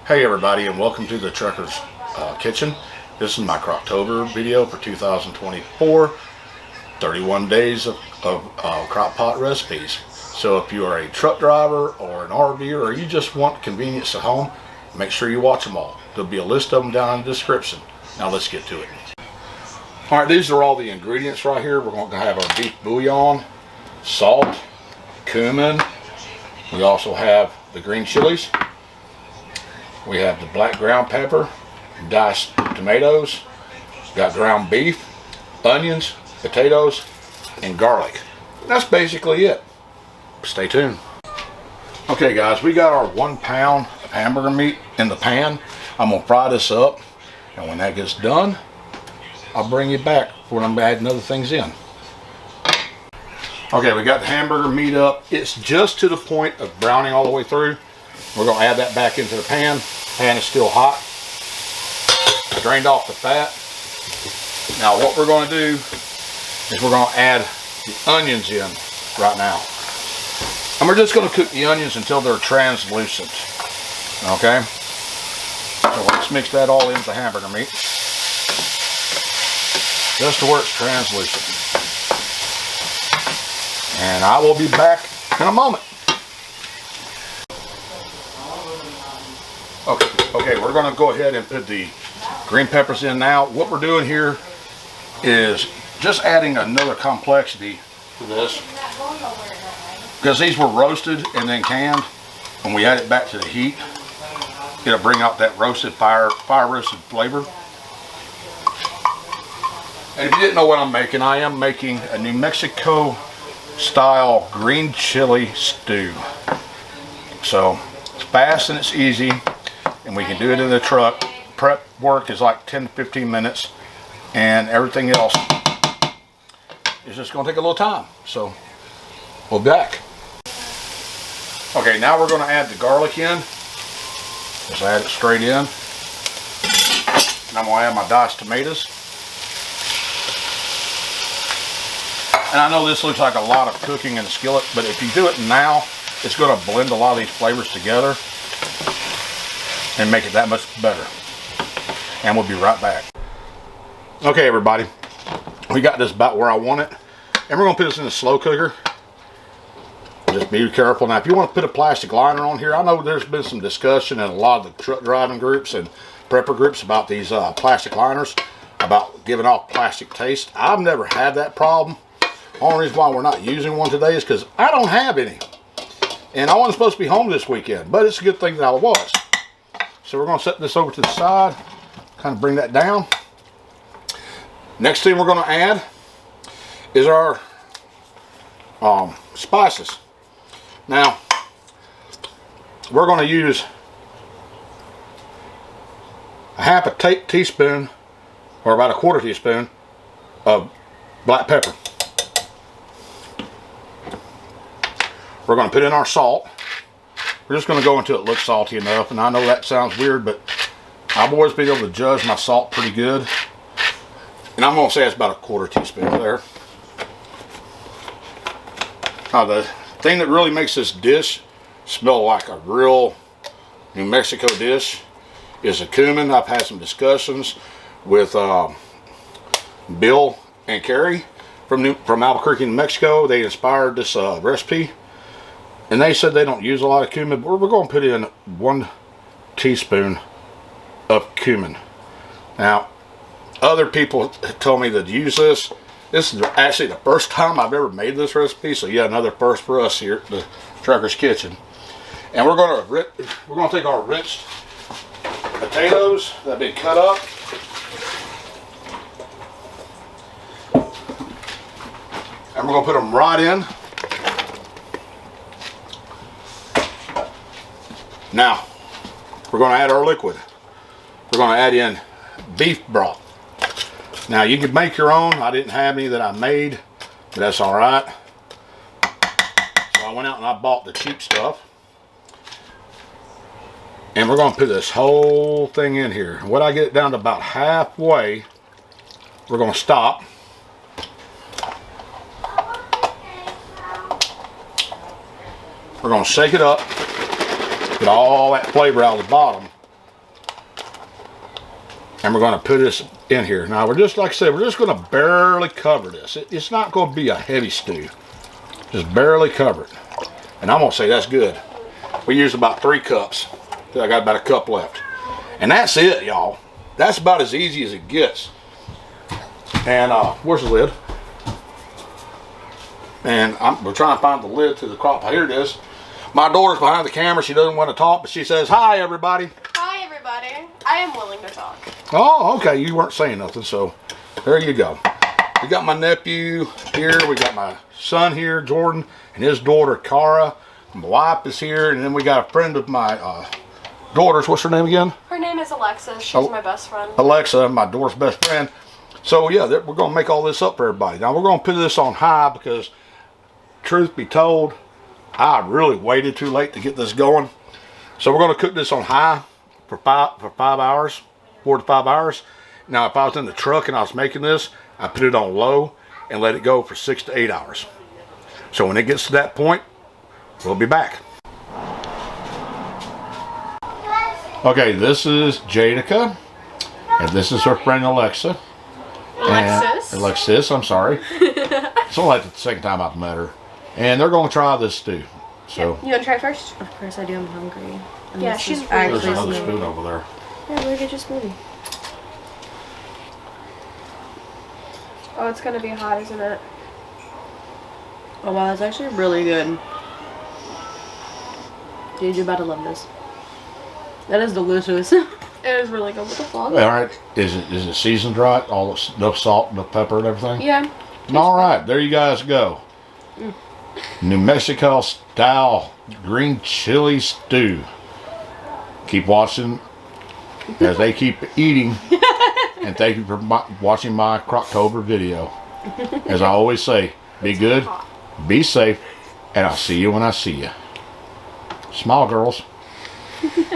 Hey everybody, and welcome to the Trucker's Kitchen. This is my Crocktober video for 2024. 31 days of crock pot recipes. So if you are a truck driver or an RVer or you just want convenience at home, make sure you watch them all. There'll be a list of them down in the description. Now let's get to it. Alright, these are all the ingredients right here. We're going to have our beef bouillon, salt, cumin. We also have the green chilies. We have the black ground pepper, diced tomatoes, got ground beef, onions, potatoes, and garlic. That's basically it. Stay tuned. Okay guys, we got our 1 pound of hamburger meat in the pan. I'm gonna fry this up, and when that gets done, I'll bring you back when I'm adding other things in. Okay, we got the hamburger meat up. It's just to the point of browning all the way through. We're going to add that back into the pan. Pan is still hot. I drained off the fat. Now what we're going to do is we're going to add the onions in right now. And we're just going to cook the onions until they're translucent. Okay? So let's mix that all into the hamburger meat. Just to where it's translucent. And I will be back in a moment. Okay, we're going to go ahead and put the green peppers in now. What we're doing here is just adding another complexity to this. Because these were roasted and then canned. When we add it back to the heat, it'll bring out that roasted fire roasted flavor. And if you didn't know what I'm making, I am making a New Mexico style green chili stew. So it's fast and it's easy, and we can do it in the truck. Prep work is like 10 to 15 minutes, and everything else is just going to take a little time. So we'll be back. Okay, now we're going to add the garlic in. Just add it straight in. And I'm going to add my diced tomatoes. And I know this looks like a lot of cooking in the skillet, but if you do it now, it's going to blend a lot of these flavors together and make it that much better. And we'll be right back. Okay, everybody, we got this about where I want it, and we're going to put this in the slow cooker. Just be careful. Now, if you want to put a plastic liner on here, I know there's been some discussion in a lot of the truck driving groups and prepper groups about these plastic liners, about giving off plastic taste. I've never had that problem. Only reason why we're not using one today is because I don't have any. And I wasn't supposed to be home this weekend, but it's a good thing that I was. So we're going to set this over to the side, kind of bring that down. Next thing we're going to add is our spices. Now, we're going to use a half a teaspoon, or about a quarter teaspoon, of black pepper. We're going to put in our salt. We're just going to go until it looks salty enough. And I know that sounds weird, but I've always been able to judge my salt pretty good. And I'm going to say it's about a quarter teaspoon there. Now the thing that really makes this dish smell like a real New Mexico dish is the cumin. I've had some discussions with Bill and Kaye from Albuquerque, New Mexico. They inspired this recipe. And they said they don't use a lot of cumin, but we're going to put in 1 teaspoon of cumin. Now, other people told me to use this. This is actually the first time I've ever made this recipe, so yeah, another first for us here at the Trucker's Kitchen. And we're going to take our rinsed potatoes that have been cut up. And we're going to put them right in. Now, we're going to add our liquid. We're going to add in beef broth. Now, you can make your own. I didn't have any that I made, but that's all right. So I went out and I bought the cheap stuff. And we're going to put this whole thing in here. When I get it down to about halfway, we're going to stop. We're going to shake it up, get all that flavor out of the bottom, And we're going to put this in here. Now we're just, like I said, we're just going to barely cover this. It's not going to be a heavy stew. Just barely cover it. And I'm going to say that's good. We used about 3 cups. I got about a cup left. And that's it, y'all. That's about as easy as it gets. And where's the lid? And we're trying to find the lid to the crock pot. Here it is. My daughter's behind the camera. She doesn't want to talk, but she says, "Hi, everybody." Hi, everybody. I am willing to talk. Oh, okay. You weren't saying nothing, so there you go. We got my nephew here. We got my son here, Jordan, and his daughter, Cara. My wife is here, and then we got a friend of my daughter's. What's her name again? Her name is Alexa. She's my best friend. Alexa, my daughter's best friend. So yeah, we're going to make all this up for everybody. Now we're going to put this on high because, truth be told, I really waited too late to get this going. So we're going to cook this on high for 5 hours, 4 to 5 hours. Now if I was in the truck and I was making this, I put it on low and let it go for 6 to 8 hours. So when it gets to that point, we'll be back. Okay, this is Janica, and this is her friend Alexa. Alexis, I'm sorry. It's only like the second time I've met her. And they're going to try this stew. So You want to try first? Of course I do, I'm hungry. And Yeah, this she's is really there's actually another smooth. spoon over there. Yeah, where did your smoothie? Oh, it's going to be hot, isn't it? Oh wow, that's actually really good. Dude, you're about to love this. That is delicious. It is really good with the fog. All right, is it seasoned right? All enough salt, enough pepper, and everything. Yeah. All right, there you guys go. New Mexico style green chili stew. Keep watching as they keep eating, and thank you for watching my Crocktober video. As I always say, be good, be safe, and I'll see you when I see you. Smile, girls.